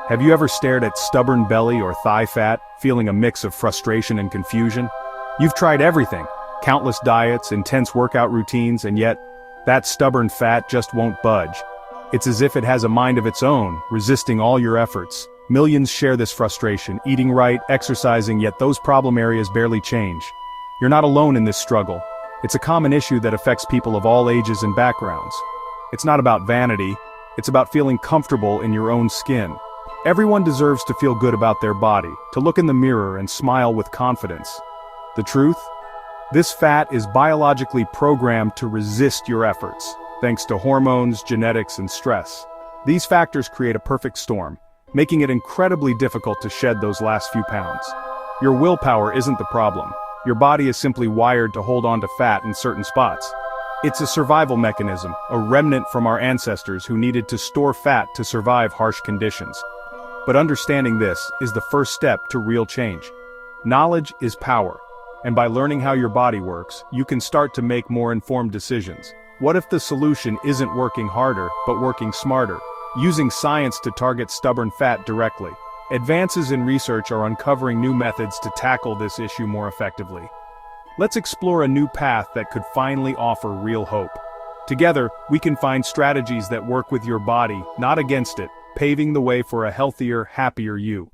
Have you ever stared at stubborn belly or thigh fat, feeling a mix of frustration and confusion? You've tried everything, countless diets, intense workout routines, and yet, that stubborn fat just won't budge. It's as if it has a mind of its own, resisting all your efforts. Millions share this frustration, eating right, exercising, yet those problem areas barely change. You're not alone in this struggle. It's a common issue that affects people of all ages and backgrounds. It's not about vanity, it's about feeling comfortable in your own skin. Everyone deserves to feel good about their body, to look in the mirror and smile with confidence. The truth? This fat is biologically programmed to resist your efforts, thanks to hormones, genetics, and stress. These factors create a perfect storm, making it incredibly difficult to shed those last few pounds. Your willpower isn't the problem. Your body is simply wired to hold on to fat in certain spots. It's a survival mechanism, a remnant from our ancestors who needed to store fat to survive harsh conditions. But understanding this is the first step to real change. Knowledge is power, and by learning how your body works, you can start to make more informed decisions. What if the solution isn't working harder, but working smarter? Using science to target stubborn fat directly. Advances in research are uncovering new methods to tackle this issue more effectively. Let's explore a new path that could finally offer real hope. Together, we can find strategies that work with your body, not against it, paving the way for a healthier, happier you.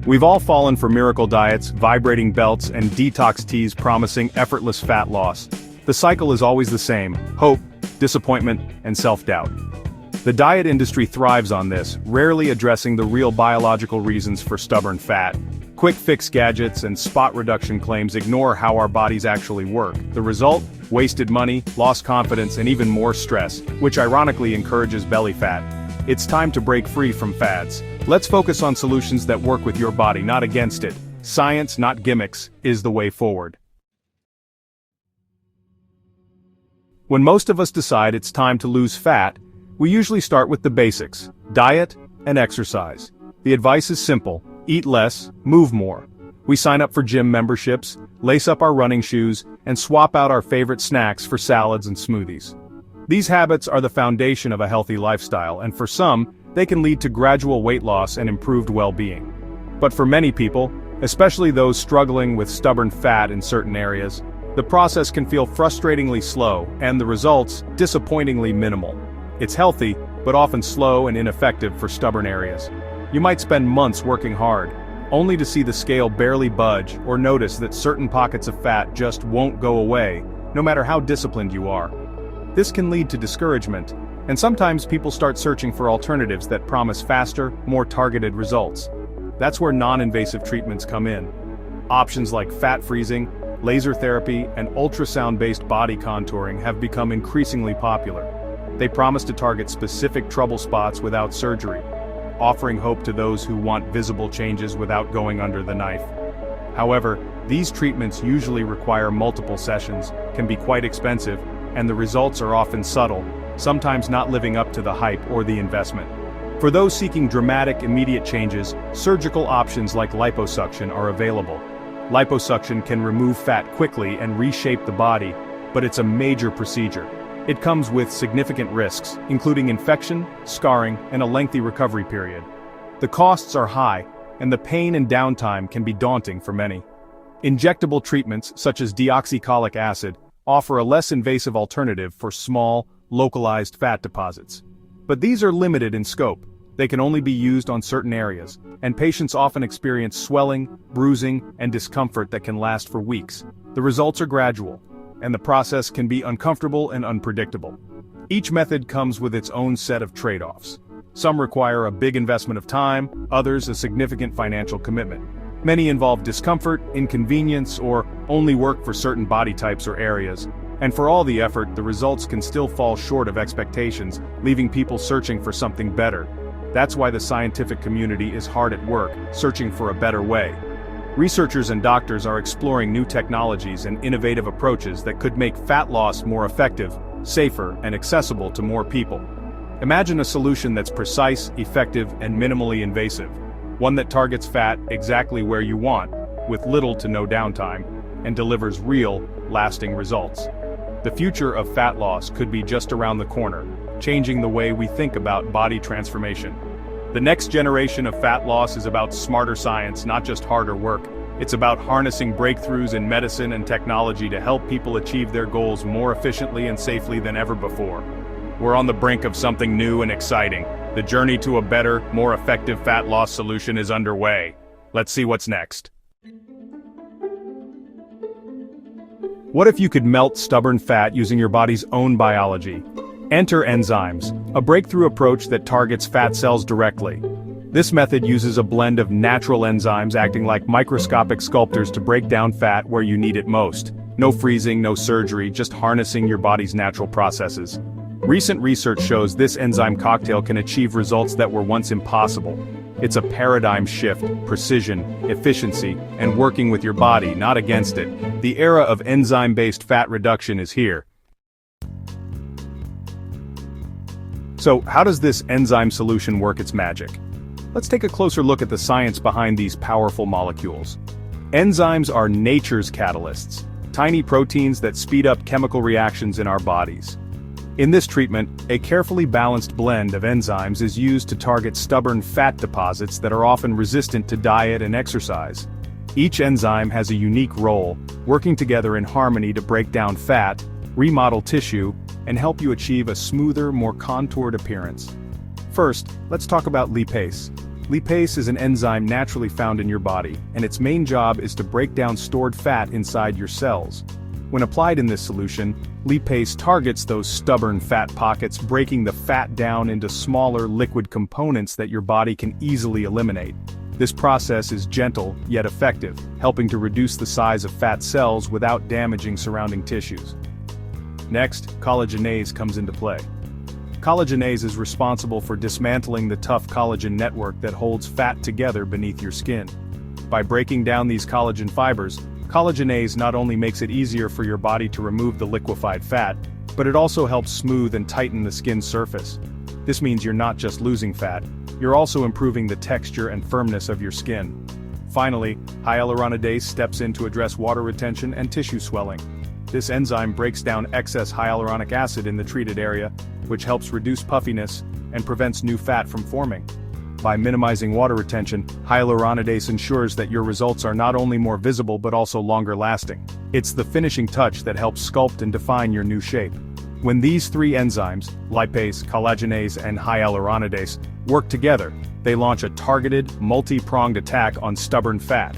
We've all fallen for miracle diets, vibrating belts, and detox teas promising effortless fat loss. The cycle is always the same: hope, disappointment, and self-doubt. The diet industry thrives on this, rarely addressing the real biological reasons for stubborn fat. Quick fix gadgets and spot reduction claims ignore how our bodies actually work. The result? Wasted money, lost confidence, and even more stress, which ironically encourages belly fat. It's time to break free from fads. Let's focus on solutions that work with your body, not against it. Science, not gimmicks, is the way forward. When most of us decide it's time to lose fat, we usually start with the basics: diet and exercise. The advice is simple: eat less, move more. We sign up for gym memberships, lace up our running shoes, and swap out our favorite snacks for salads and smoothies. These habits are the foundation of a healthy lifestyle, and for some, they can lead to gradual weight loss and improved well-being. But for many people, especially those struggling with stubborn fat in certain areas, the process can feel frustratingly slow, and the results disappointingly minimal. It's healthy, but often slow and ineffective for stubborn areas. You might spend months working hard, only to see the scale barely budge or notice that certain pockets of fat just won't go away, no matter how disciplined you are. This can lead to discouragement, and sometimes people start searching for alternatives that promise faster, more targeted results. That's where non-invasive treatments come in. Options like fat freezing, laser therapy, and ultrasound-based body contouring have become increasingly popular. They promise to target specific trouble spots without surgery, offering hope to those who want visible changes without going under the knife. However, these treatments usually require multiple sessions, can be quite expensive, and the results are often subtle, sometimes not living up to the hype or the investment. For those seeking dramatic, immediate changes, surgical options like liposuction are available. Liposuction can remove fat quickly and reshape the body, but it's a major procedure. It comes with significant risks, including infection, scarring, and a lengthy recovery period. The costs are high, and the pain and downtime can be daunting for many. Injectable treatments, such as deoxycholic acid, offer a less invasive alternative for small, localized fat deposits. But these are limited in scope. They can only be used on certain areas, and patients often experience swelling, bruising, and discomfort that can last for weeks. The results are gradual, and the process can be uncomfortable and unpredictable. Each method comes with its own set of trade-offs. Some require a big investment of time, others a significant financial commitment. Many involve discomfort, inconvenience, or only work for certain body types or areas. And for all the effort, the results can still fall short of expectations, leaving people searching for something better. That's why the scientific community is hard at work, searching for a better way. Researchers and doctors are exploring new technologies and innovative approaches that could make fat loss more effective, safer, and accessible to more people. Imagine a solution that's precise, effective, and minimally invasive. One that targets fat exactly where you want, with little to no downtime, and delivers real, lasting results. The future of fat loss could be just around the corner, changing the way we think about body transformation. The next generation of fat loss is about smarter science, not just harder work. It's about harnessing breakthroughs in medicine and technology to help people achieve their goals more efficiently and safely than ever before. We're on the brink of something new and exciting. The journey to a better, more effective fat loss solution is underway. Let's see what's next. What if you could melt stubborn fat using your body's own biology? Enter enzymes, a breakthrough approach that targets fat cells directly. This method uses a blend of natural enzymes acting like microscopic sculptors to break down fat where you need it most. No freezing, no surgery, just harnessing your body's natural processes. Recent research shows this enzyme cocktail can achieve results that were once impossible. It's a paradigm shift, precision, efficiency, and working with your body, not against it. The era of enzyme-based fat reduction is here. So, how does this enzyme solution work its magic? Let's take a closer look at the science behind these powerful molecules. Enzymes are nature's catalysts, tiny proteins that speed up chemical reactions in our bodies. In this treatment, a carefully balanced blend of enzymes is used to target stubborn fat deposits that are often resistant to diet and exercise. Each enzyme has a unique role, working together in harmony to break down fat, remodel tissue, and help you achieve a smoother, more contoured appearance. First, let's talk about lipase. Lipase is an enzyme naturally found in your body, and its main job is to break down stored fat inside your cells. When applied in this solution, lipase targets those stubborn fat pockets, breaking the fat down into smaller liquid components that your body can easily eliminate. This process is gentle, yet effective, helping to reduce the size of fat cells without damaging surrounding tissues. Next, collagenase comes into play. Collagenase is responsible for dismantling the tough collagen network that holds fat together beneath your skin. By breaking down these collagen fibers, collagenase not only makes it easier for your body to remove the liquefied fat, but it also helps smooth and tighten the skin's surface. This means you're not just losing fat, you're also improving the texture and firmness of your skin. Finally, hyaluronidase steps in to address water retention and tissue swelling. This enzyme breaks down excess hyaluronic acid in the treated area, which helps reduce puffiness and prevents new fat from forming. By minimizing water retention, hyaluronidase ensures that your results are not only more visible but also longer lasting. It's the finishing touch that helps sculpt and define your new shape. When these three enzymes, lipase, collagenase, and hyaluronidase, work together, they launch a targeted, multi-pronged attack on stubborn fat.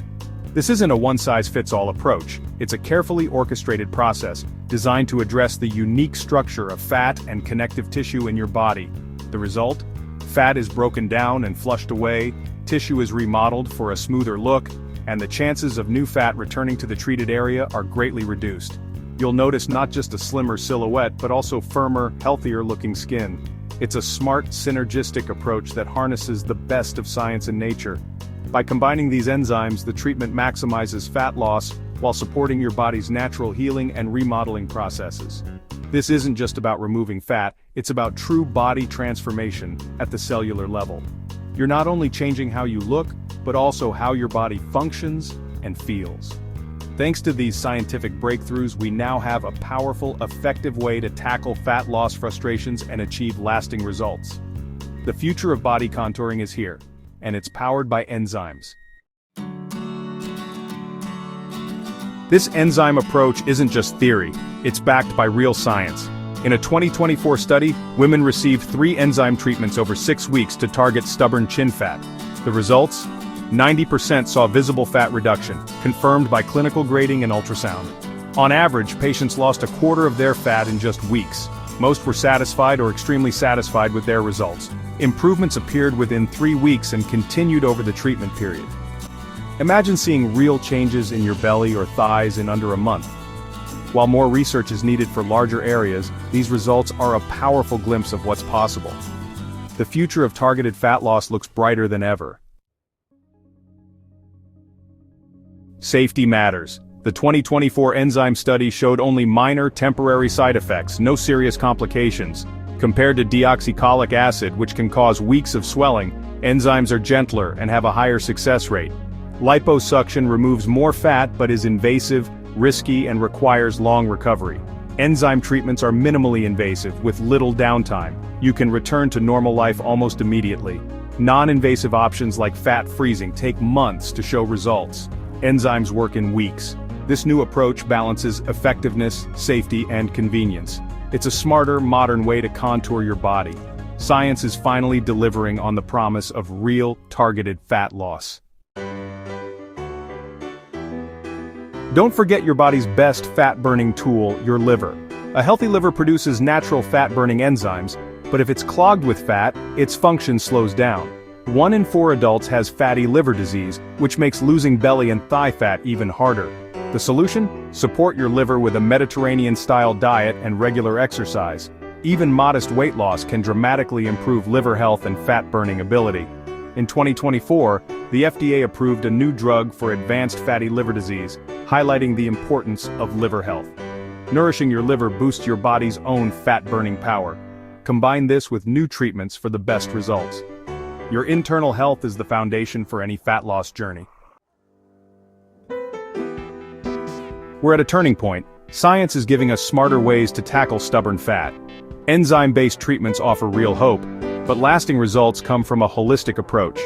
This isn't a one-size-fits-all approach. It's a carefully orchestrated process designed to address the unique structure of fat and connective tissue in your body. The result? Fat is broken down and flushed away, tissue is remodeled for a smoother look, and the chances of new fat returning to the treated area are greatly reduced. You'll notice not just a slimmer silhouette but also firmer, healthier-looking skin. It's a smart, synergistic approach that harnesses the best of science and nature. By combining these enzymes, the treatment maximizes fat loss while supporting your body's natural healing and remodeling processes. This isn't just about removing fat, it's about true body transformation at the cellular level. You're not only changing how you look, but also how your body functions and feels. Thanks to these scientific breakthroughs, we now have a powerful, effective way to tackle fat loss frustrations and achieve lasting results. The future of body contouring is here, and it's powered by enzymes. This enzyme approach isn't just theory, it's backed by real science. In a 2024 study, women received 3 enzyme treatments over 6 weeks to target stubborn chin fat. The results? 90% saw visible fat reduction, confirmed by clinical grading and ultrasound. On average, patients lost a quarter of their fat in just weeks. Most were satisfied or extremely satisfied with their results. Improvements appeared within 3 weeks and continued over the treatment period. Imagine seeing real changes in your belly or thighs in under a month. While more research is needed for larger areas, these results are a powerful glimpse of what's possible. The future of targeted fat loss looks brighter than ever. Safety matters. The 2024 enzyme study showed only minor temporary side effects, no serious complications. Compared to deoxycholic acid, which can cause weeks of swelling, enzymes are gentler and have a higher success rate. Liposuction removes more fat but is invasive, risky, and requires long recovery. Enzyme treatments are minimally invasive, with little downtime. You can return to normal life almost immediately. Non-invasive options like fat freezing take months to show results. Enzymes work in weeks. This new approach balances effectiveness, safety, and convenience. It's a smarter, modern way to contour your body. Science is finally delivering on the promise of real, targeted fat loss. Don't forget your body's best fat-burning tool, your liver. A healthy liver produces natural fat-burning enzymes, but if it's clogged with fat, its function slows down. 1 in 4 adults has fatty liver disease, which makes losing belly and thigh fat even harder. The solution? Support your liver with a Mediterranean-style diet and regular exercise. Even modest weight loss can dramatically improve liver health and fat-burning ability. In 2024, the FDA approved a new drug for advanced fatty liver disease, highlighting the importance of liver health. Nourishing your liver boosts your body's own fat-burning power. Combine this with new treatments for the best results. Your internal health is the foundation for any fat loss journey. We're at a turning point. Science is giving us smarter ways to tackle stubborn fat. Enzyme-based treatments offer real hope, but lasting results come from a holistic approach.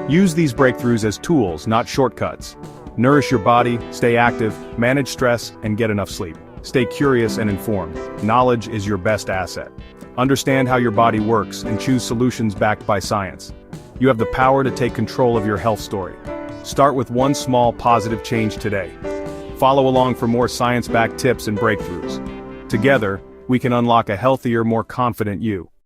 Use these breakthroughs as tools, not shortcuts. Nourish your body, stay active, manage stress, and get enough sleep. Stay curious and informed. Knowledge is your best asset. Understand how your body works and choose solutions backed by science. You have the power to take control of your health story. Start with one small positive change today. Follow along for more science-backed tips and breakthroughs. Together, we can unlock a healthier, more confident you.